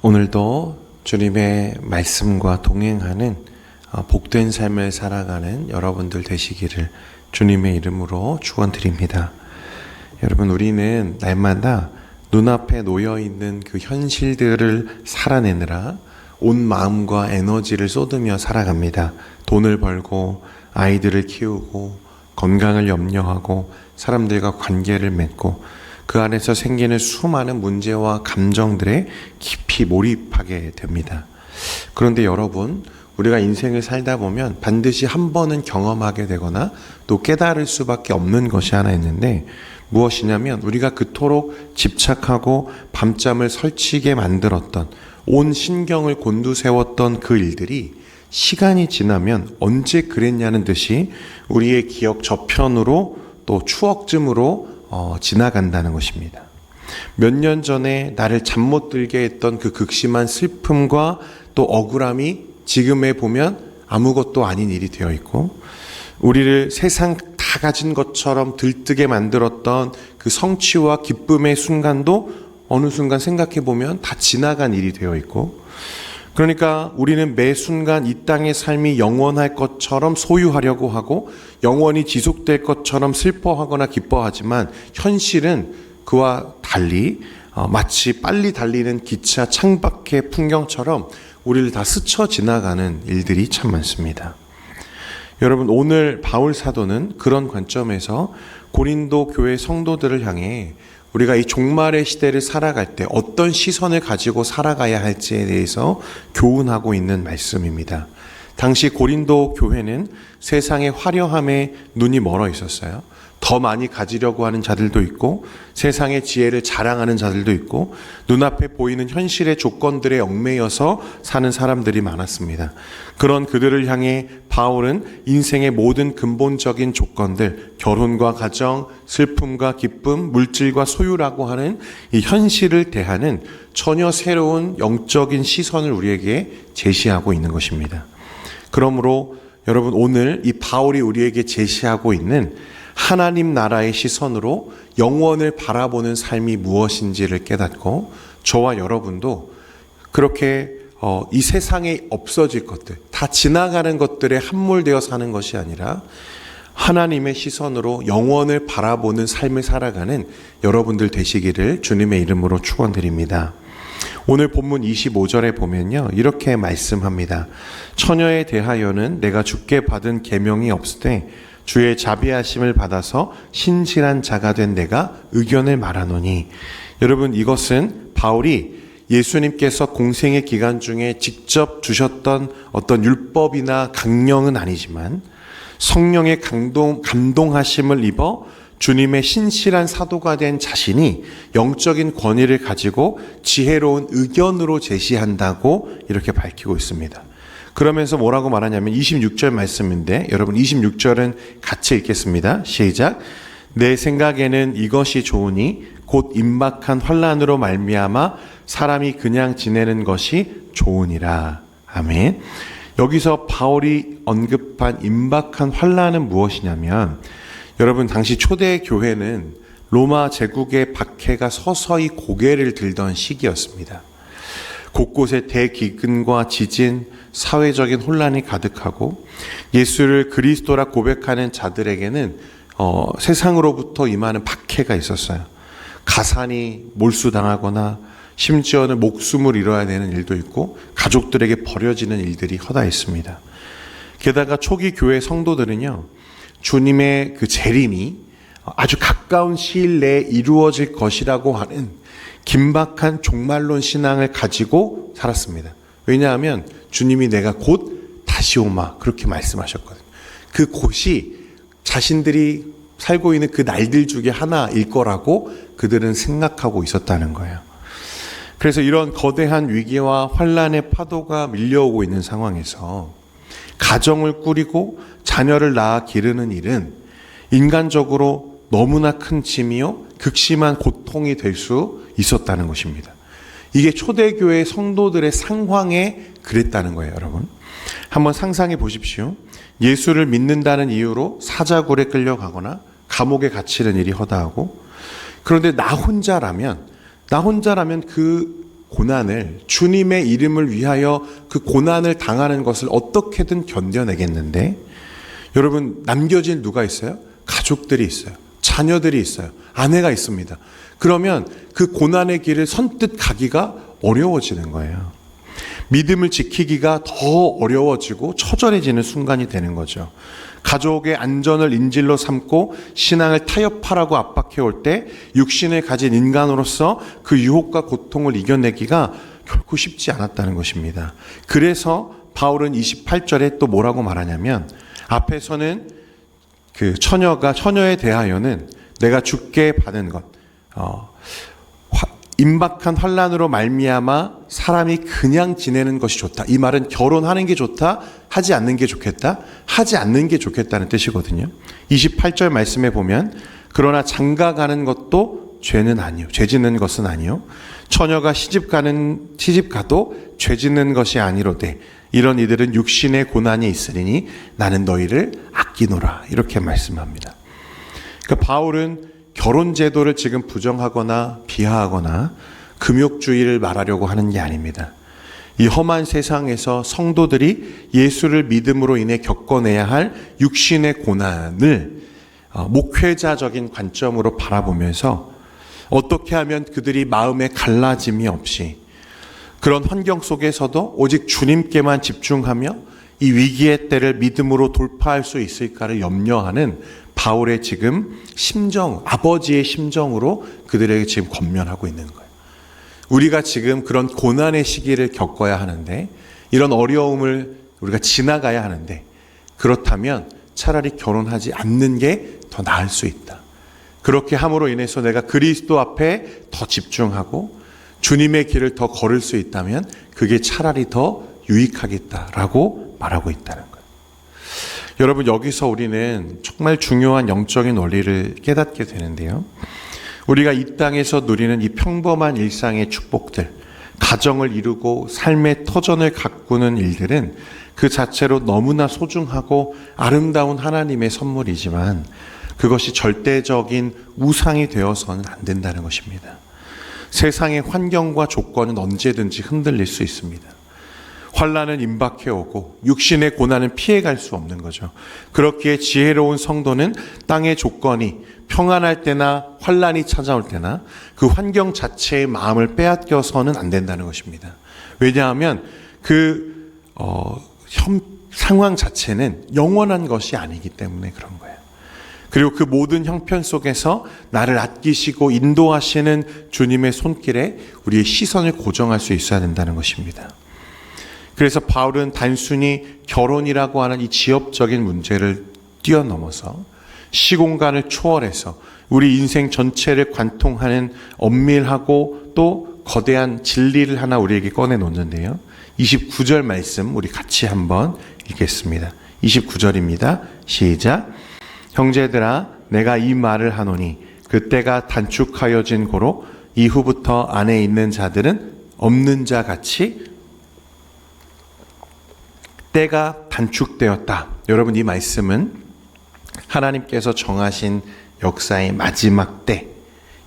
오늘도 주님의 말씀과 동행하는 복된 삶을 살아가는 여러분들 되시기를 주님의 이름으로 축원드립니다. 여러분, 우리는 날마다 눈앞에 놓여있는 그 현실들을 살아내느라 온 마음과 에너지를 쏟으며 살아갑니다. 돈을 벌고 아이들을 키우고 건강을 염려하고 사람들과 관계를 맺고 그 안에서 생기는 수많은 문제와 감정들에 깊이 몰입하게 됩니다. 그런데 여러분, 우리가 인생을 살다 보면 반드시 한 번은 경험하게 되거나 또 깨달을 수밖에 없는 것이 하나 있는데, 무엇이냐면 우리가 그토록 집착하고 밤잠을 설치게 만들었던, 온 신경을 곤두세웠던 그 일들이 시간이 지나면 언제 그랬냐는 듯이 우리의 기억 저편으로 또 추억쯤으로 지나간다는 것입니다. 몇 년 전에 나를 잠 못 들게 했던 그 극심한 슬픔과 또 억울함이 지금에 보면 아무것도 아닌 일이 되어 있고, 우리를 세상 다 가진 것처럼 들뜨게 만들었던 그 성취와 기쁨의 순간도 어느 순간 생각해 보면 다 지나간 일이 되어 있고, 그러니까 우리는 매 순간 이 땅의 삶이 영원할 것처럼 소유하려고 하고 영원히 지속될 것처럼 슬퍼하거나 기뻐하지만, 현실은 그와 달리 마치 빨리 달리는 기차 창밖의 풍경처럼 우리를 다 스쳐 지나가는 일들이 참 많습니다. 여러분, 오늘 바울 사도는 그런 관점에서 고린도 교회 성도들을 향해 우리가 이 종말의 시대를 살아갈 때 어떤 시선을 가지고 살아가야 할지에 대해서 교훈하고 있는 말씀입니다. 당시 고린도 교회는 세상의 화려함에 눈이 멀어 있었어요. 더 많이 가지려고 하는 자들도 있고, 세상의 지혜를 자랑하는 자들도 있고, 눈앞에 보이는 현실의 조건들에 얽매여서 사는 사람들이 많았습니다. 그런 그들을 향해 바울은 인생의 모든 근본적인 조건들, 결혼과 가정, 슬픔과 기쁨, 물질과 소유라고 하는 이 현실을 대하는 전혀 새로운 영적인 시선을 우리에게 제시하고 있는 것입니다. 그러므로 여러분, 오늘 이 바울이 우리에게 제시하고 있는 하나님 나라의 시선으로 영원을 바라보는 삶이 무엇인지를 깨닫고, 저와 여러분도 그렇게 이 세상에 없어질 것들, 다 지나가는 것들에 함몰되어 사는 것이 아니라 하나님의 시선으로 영원을 바라보는 삶을 살아가는 여러분들 되시기를 주님의 이름으로 축원드립니다. 오늘 본문 25절에 보면요, 이렇게 말씀합니다. 처녀에 대하여는 내가 주께 받은 계명이 없으되 주의 자비하심을 받아서 신실한 자가 된 내가 의견을 말하노니. 여러분, 이것은 바울이 예수님께서 공생의 기간 중에 직접 주셨던 어떤 율법이나 강령은 아니지만 성령의 감동하심을 입어 주님의 신실한 사도가 된 자신이 영적인 권위를 가지고 지혜로운 의견으로 제시한다고 이렇게 밝히고 있습니다. 그러면서 뭐라고 말하냐면 26절 말씀인데, 여러분 26절은 같이 읽겠습니다. 시작. 내 생각에는 이것이 좋으니 곧 임박한 환난으로 말미암아 사람이 그냥 지내는 것이 좋으니라. 아멘. 여기서 바울이 언급한 임박한 환난은 무엇이냐면, 여러분 당시 초대 교회는 로마 제국의 박해가 서서히 고개를 들던 시기였습니다. 곳곳에 대기근과 지진, 사회적인 혼란이 가득하고, 예수를 그리스도라 고백하는 자들에게는 세상으로부터 임하는 박해가 있었어요. 가산이 몰수당하거나 심지어는 목숨을 잃어야 되는 일도 있고, 가족들에게 버려지는 일들이 허다했습니다. 게다가 초기 교회 성도들은요, 주님의 그 재림이 아주 가까운 시일 내에 이루어질 것이라고 하는 긴박한 종말론 신앙을 가지고 살았습니다. 왜냐하면 주님이 내가 곧 다시 오마, 그렇게 말씀하셨거든요. 그 곧이 자신들이 살고 있는 그 날들 중에 하나일 거라고 그들은 생각하고 있었다는 거예요. 그래서 이런 거대한 위기와 환란의 파도가 밀려오고 있는 상황에서 가정을 꾸리고 자녀를 낳아 기르는 일은 인간적으로 너무나 큰 짐이요 극심한 고통이 될 수 있었다는 것입니다. 이게 초대교회 성도들의 상황에 그랬다는 거예요, 여러분. 한번 상상해 보십시오. 예수를 믿는다는 이유로 사자굴에 끌려가거나 감옥에 갇히는 일이 허다하고, 그런데 나 혼자라면 그 고난을, 주님의 이름을 위하여 그 고난을 당하는 것을 어떻게든 견뎌내겠는데, 여러분, 남겨진 누가 있어요? 가족들이 있어요. 자녀들이 있어요. 아내가 있습니다. 그러면 그 고난의 길을 선뜻 가기가 어려워지는 거예요. 믿음을 지키기가 더 어려워지고 처절해지는 순간이 되는 거죠. 가족의 안전을 인질로 삼고 신앙을 타협하라고 압박해올 때 육신을 가진 인간으로서 그 유혹과 고통을 이겨내기가 결코 쉽지 않았다는 것입니다. 그래서 바울은 28절에 또 뭐라고 말하냐면, 앞에서는 그 처녀에 대하여는 내가 죽게 받은 것, 임박한 환난으로 말미암아 사람이 그냥 지내는 것이 좋다. 이 말은 결혼하는 게 좋다, 하지 않는 게 좋겠다, 하지 않는 게 좋겠다는 뜻이거든요. 28절 말씀에 보면, 그러나 장가가는 것도 죄는 아니요, 죄 짓는 것은 아니요, 처녀가 시집가도 죄 짓는 것이 아니로되 이런 이들은 육신의 고난이 있으리니 나는 너희를 아끼노라, 이렇게 말씀합니다. 그러니까 바울은 결혼 제도를 지금 부정하거나 비하하거나 금욕주의를 말하려고 하는 게 아닙니다. 이 험한 세상에서 성도들이 예수를 믿음으로 인해 겪어내야 할 육신의 고난을 목회자적인 관점으로 바라보면서 어떻게 하면 그들이 마음에 갈라짐이 없이 그런 환경 속에서도 오직 주님께만 집중하며 이 위기의 때를 믿음으로 돌파할 수 있을까를 염려하는 바울의 지금 심정, 아버지의 심정으로 그들에게 지금 권면하고 있는 거예요. 우리가 지금 그런 고난의 시기를 겪어야 하는데, 이런 어려움을 우리가 지나가야 하는데, 그렇다면 차라리 결혼하지 않는 게 더 나을 수 있다. 그렇게 함으로 인해서 내가 그리스도 앞에 더 집중하고 주님의 길을 더 걸을 수 있다면 그게 차라리 더 유익하겠다라고 말하고 있다는 거예요. 여러분, 여기서 우리는 정말 중요한 영적인 원리를 깨닫게 되는데요. 우리가 이 땅에서 누리는 이 평범한 일상의 축복들, 가정을 이루고 삶의 터전을 가꾸는 일들은 그 자체로 너무나 소중하고 아름다운 하나님의 선물이지만 그것이 절대적인 우상이 되어서는 안 된다는 것입니다. 세상의 환경과 조건은 언제든지 흔들릴 수 있습니다. 환난은 임박해 오고 육신의 고난은 피해갈 수 없는 거죠. 그렇기에 지혜로운 성도는 땅의 조건이 평안할 때나 환난이 찾아올 때나 그 환경 자체의 마음을 빼앗겨서는 안 된다는 것입니다. 왜냐하면 상황 자체는 영원한 것이 아니기 때문에 그런 거예요. 그리고 그 모든 형편 속에서 나를 아끼시고 인도하시는 주님의 손길에 우리의 시선을 고정할 수 있어야 된다는 것입니다. 그래서 바울은 단순히 결혼이라고 하는 이 지엽적인 문제를 뛰어넘어서 시공간을 초월해서 우리 인생 전체를 관통하는 엄밀하고 또 거대한 진리를 하나 우리에게 꺼내놓는데요. 29절 말씀 우리 같이 한번 읽겠습니다. 29절입니다. 시작. 형제들아, 내가 이 말을 하노니 그때가 단축하여진 고로 이후부터 안에 있는 자들은 없는 자 같이 때가 단축되었다. 여러분, 이 말씀은 하나님께서 정하신 역사의 마지막 때,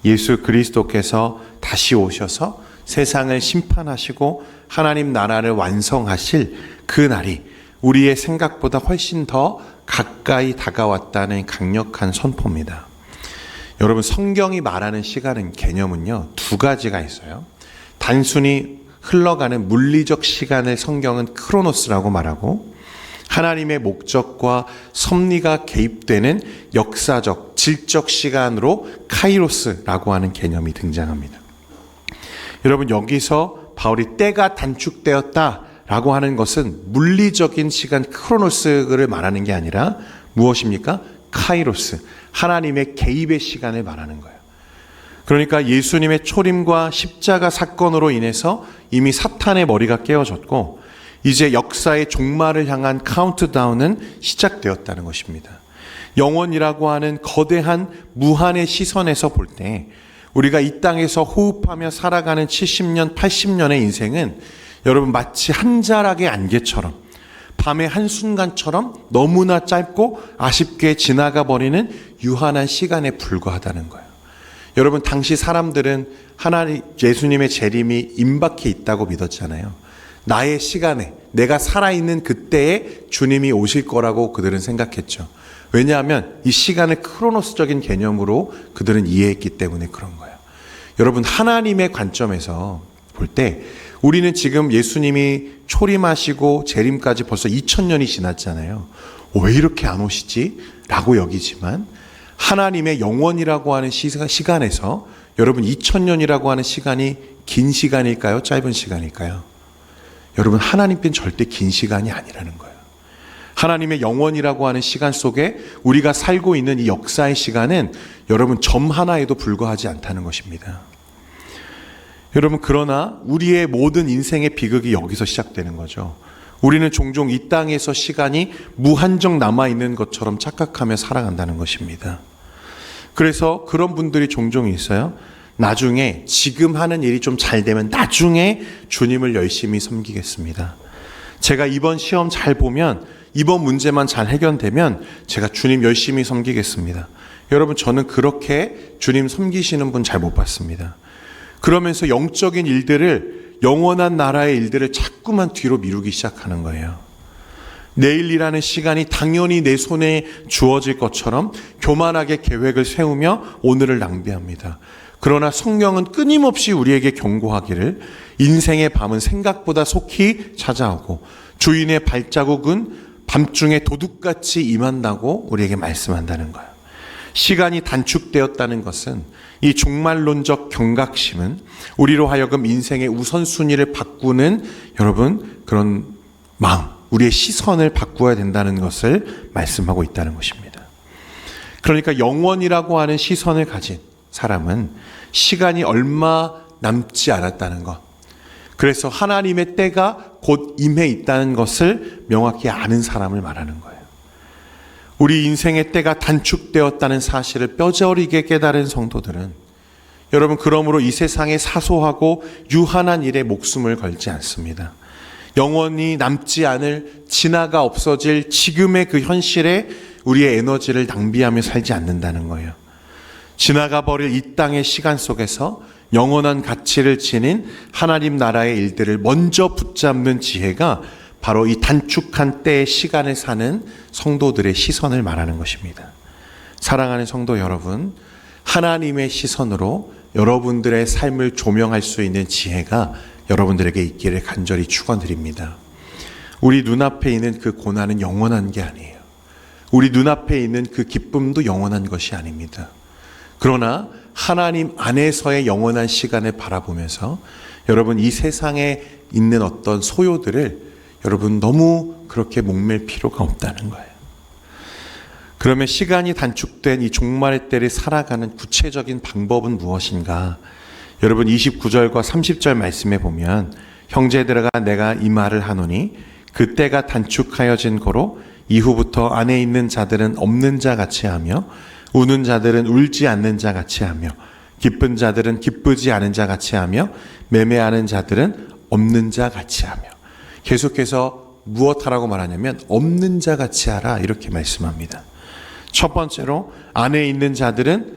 예수 그리스도께서 다시 오셔서 세상을 심판하시고 하나님 나라를 완성하실 그 날이 우리의 생각보다 훨씬 더 가까이 다가왔다는 강력한 선포입니다. 여러분, 성경이 말하는 시간은 개념은요, 두 가지가 있어요. 단순히 흘러가는 물리적 시간을 성경은 크로노스라고 말하고, 하나님의 목적과 섭리가 개입되는 역사적, 질적 시간으로 카이로스라고 하는 개념이 등장합니다. 여러분, 여기서 바울이 때가 단축되었다라고 하는 것은 물리적인 시간 크로노스를 말하는 게 아니라 무엇입니까? 카이로스, 하나님의 개입의 시간을 말하는 거예요. 그러니까 예수님의 초림과 십자가 사건으로 인해서 이미 사탄의 머리가 깨어졌고 이제 역사의 종말을 향한 카운트다운은 시작되었다는 것입니다. 영원이라고 하는 거대한 무한의 시선에서 볼 때 우리가 이 땅에서 호흡하며 살아가는 70년, 80년의 인생은 여러분 마치 한 자락의 안개처럼 밤의 한순간처럼 너무나 짧고 아쉽게 지나가 버리는 유한한 시간에 불과하다는 거예요. 여러분, 당시 사람들은 하나님, 예수님의 재림이 임박해 있다고 믿었잖아요. 나의 시간에, 내가 살아있는 그때에 주님이 오실 거라고 그들은 생각했죠. 왜냐하면 이 시간을 크로노스적인 개념으로 그들은 이해했기 때문에 그런 거예요. 여러분, 하나님의 관점에서 볼 때 우리는 지금 예수님이 초림하시고 재림까지 벌써 2000년이 지났잖아요. 왜 이렇게 안 오시지? 라고 여기지만 하나님의 영원이라고 하는 시간에서 여러분 2000년이라고 하는 시간이 긴 시간일까요? 짧은 시간일까요? 여러분, 하나님께는 절대 긴 시간이 아니라는 거예요. 하나님의 영원이라고 하는 시간 속에 우리가 살고 있는 이 역사의 시간은 여러분 점 하나에도 불과하지 않다는 것입니다. 여러분, 그러나 우리의 모든 인생의 비극이 여기서 시작되는 거죠. 우리는 종종 이 땅에서 시간이 무한정 남아있는 것처럼 착각하며 살아간다는 것입니다. 그래서 그런 분들이 종종 있어요. 나중에, 지금 하는 일이 좀 잘 되면 나중에 주님을 열심히 섬기겠습니다. 제가 이번 시험 잘 보면, 이번 문제만 잘 해결되면 제가 주님 열심히 섬기겠습니다. 여러분, 저는 그렇게 주님 섬기시는 분 잘 못 봤습니다. 그러면서 영적인 일들을, 영원한 나라의 일들을 자꾸만 뒤로 미루기 시작하는 거예요. 내일이라는 시간이 당연히 내 손에 주어질 것처럼 교만하게 계획을 세우며 오늘을 낭비합니다. 그러나 성경은 끊임없이 우리에게 경고하기를 인생의 밤은 생각보다 속히 찾아오고 주인의 발자국은 밤중에 도둑같이 임한다고 우리에게 말씀한다는 거예요. 시간이 단축되었다는 것은, 이 종말론적 경각심은 우리로 하여금 인생의 우선순위를 바꾸는 여러분 그런 마음, 우리의 시선을 바꾸어야 된다는 것을 말씀하고 있다는 것입니다. 그러니까 영원이라고 하는 시선을 가진 사람은 시간이 얼마 남지 않았다는 것, 그래서 하나님의 때가 곧 임해 있다는 것을 명확히 아는 사람을 말하는 거예요. 우리 인생의 때가 단축되었다는 사실을 뼈저리게 깨달은 성도들은 여러분, 그러므로 이 세상의 사소하고 유한한 일에 목숨을 걸지 않습니다. 영원히 남지 않을, 지나가 없어질 지금의 그 현실에 우리의 에너지를 낭비하며 살지 않는다는 거예요. 지나가 버릴 이 땅의 시간 속에서 영원한 가치를 지닌 하나님 나라의 일들을 먼저 붙잡는 지혜가 바로 이 단축한 때의 시간을 사는 성도들의 시선을 말하는 것입니다. 사랑하는 성도 여러분, 하나님의 시선으로 여러분들의 삶을 조명할 수 있는 지혜가 여러분들에게 있기를 간절히 축원드립니다. 우리 눈앞에 있는 그 고난은 영원한 게 아니에요. 우리 눈앞에 있는 그 기쁨도 영원한 것이 아닙니다. 그러나 하나님 안에서의 영원한 시간을 바라보면서 여러분, 이 세상에 있는 어떤 소요들을 여러분 너무 그렇게 목맬 필요가 없다는 거예요. 그러면 시간이 단축된 이 종말의 때를 살아가는 구체적인 방법은 무엇인가? 여러분, 29절과 30절 말씀에 보면, 형제들아 내가 이 말을 하노니 그 때가 단축하여진 거로 이후부터 안에 있는 자들은 없는 자 같이 하며 우는 자들은 울지 않는 자 같이 하며 기쁜 자들은 기쁘지 않은 자 같이 하며 매매하는 자들은 없는 자 같이 하며. 계속해서 무엇하라고 말하냐면 없는 자 같이 하라, 이렇게 말씀합니다. 첫 번째로 안에 있는 자들은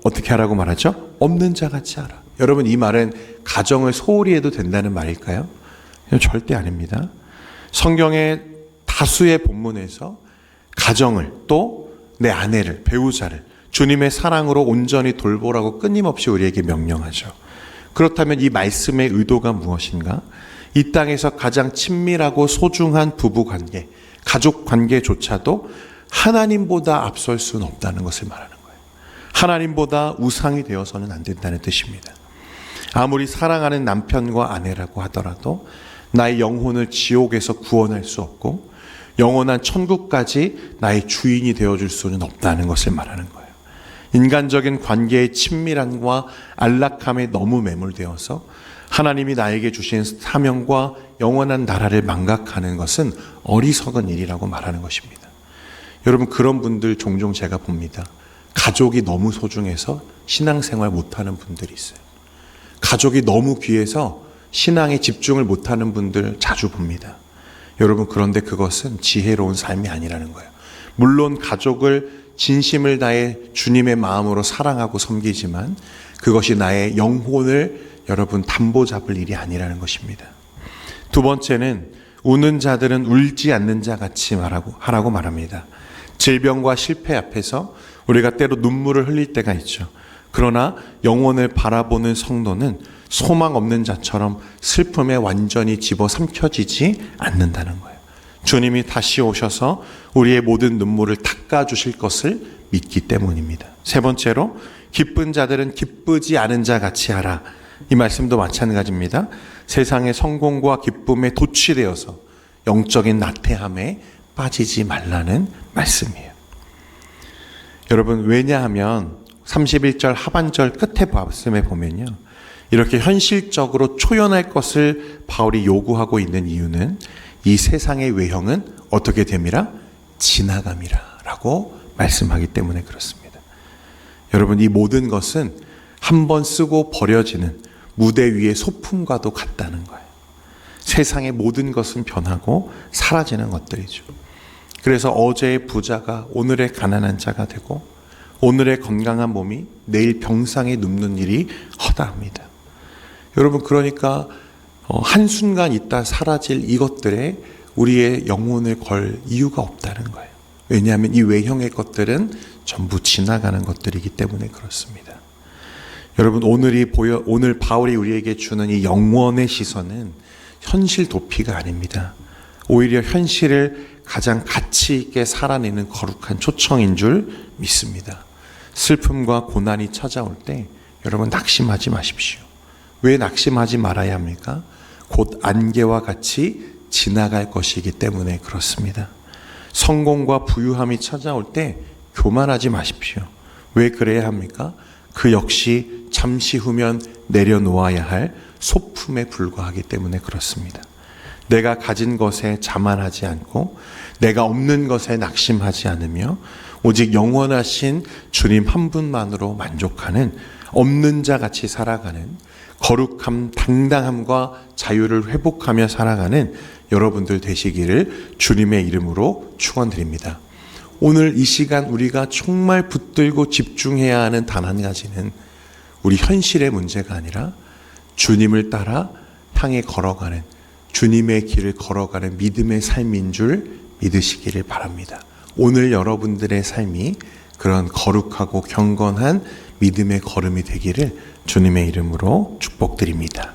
어떻게 하라고 말하죠? 없는 자 같이 하라. 여러분, 이 말은 가정을 소홀히 해도 된다는 말일까요? 절대 아닙니다. 성경의 다수의 본문에서 가정을, 또 내 아내를, 배우자를 주님의 사랑으로 온전히 돌보라고 끊임없이 우리에게 명령하죠. 그렇다면 이 말씀의 의도가 무엇인가? 이 땅에서 가장 친밀하고 소중한 부부관계, 가족관계조차도 하나님보다 앞설 수는 없다는 것을 말하는 거예요. 하나님보다 우상이 되어서는 안 된다는 뜻입니다. 아무리 사랑하는 남편과 아내라고 하더라도 나의 영혼을 지옥에서 구원할 수 없고 영원한 천국까지 나의 주인이 되어줄 수는 없다는 것을 말하는 거예요. 인간적인 관계의 친밀함과 안락함에 너무 매몰되어서 하나님이 나에게 주신 사명과 영원한 나라를 망각하는 것은 어리석은 일이라고 말하는 것입니다. 여러분, 그런 분들 종종 제가 봅니다. 가족이 너무 소중해서 신앙생활 못하는 분들이 있어요. 가족이 너무 귀해서 신앙에 집중을 못하는 분들 자주 봅니다. 여러분, 그런데 그것은 지혜로운 삶이 아니라는 거예요. 물론 가족을 진심을 다해 주님의 마음으로 사랑하고 섬기지만 그것이 나의 영혼을 여러분 담보 잡을 일이 아니라는 것입니다. 두 번째는 우는 자들은 울지 않는 자 같이 하라고 말합니다. 질병과 실패 앞에서 우리가 때로 눈물을 흘릴 때가 있죠. 그러나 영혼을 바라보는 성도는 소망 없는 자처럼 슬픔에 완전히 집어삼켜지지 않는다는 거예요. 주님이 다시 오셔서 우리의 모든 눈물을 닦아주실 것을 믿기 때문입니다. 세 번째로 기쁜 자들은 기쁘지 않은 자 같이 하라. 이 말씀도 마찬가지입니다. 세상의 성공과 기쁨에 도취되어서 영적인 나태함에 빠지지 말라는 말씀이에요. 여러분, 왜냐하면 31절 하반절 끝에 말씀에 보면요, 이렇게 현실적으로 초연할 것을 바울이 요구하고 있는 이유는 이 세상의 외형은 어떻게 됨이라? 지나감이라 라고 말씀하기 때문에 그렇습니다. 여러분, 이 모든 것은 한 번 쓰고 버려지는 무대 위의 소품과도 같다는 거예요. 세상의 모든 것은 변하고 사라지는 것들이죠. 그래서 어제의 부자가 오늘의 가난한 자가 되고 오늘의 건강한 몸이 내일 병상에 눕는 일이 허다합니다. 여러분, 그러니까 한순간 있다 사라질 이것들에 우리의 영혼을 걸 이유가 없다는 거예요. 왜냐하면 이 외형의 것들은 전부 지나가는 것들이기 때문에 그렇습니다. 여러분, 오늘 바울이 우리에게 주는 이 영원의 시선은 현실 도피가 아닙니다. 오히려 현실을 가장 가치 있게 살아내는 거룩한 초청인 줄 믿습니다. 슬픔과 고난이 찾아올 때 여러분 낙심하지 마십시오. 왜 낙심하지 말아야 합니까? 곧 안개와 같이 지나갈 것이기 때문에 그렇습니다. 성공과 부유함이 찾아올 때 교만하지 마십시오. 왜 그래야 합니까? 그 역시 잠시 후면 내려놓아야 할 소품에 불과하기 때문에 그렇습니다. 내가 가진 것에 자만하지 않고 내가 없는 것에 낙심하지 않으며 오직 영원하신 주님 한 분만으로 만족하는 없는 자 같이 살아가는 거룩함, 당당함과 자유를 회복하며 살아가는 여러분들 되시기를 주님의 이름으로 축원드립니다. 오늘 이 시간 우리가 정말 붙들고 집중해야 하는 단 한 가지는 우리 현실의 문제가 아니라 주님을 따라 향해 걸어가는, 주님의 길을 걸어가는 믿음의 삶인 줄 믿으시기를 바랍니다. 오늘 여러분들의 삶이 그런 거룩하고 경건한 믿음의 걸음이 되기를 주님의 이름으로 축복드립니다.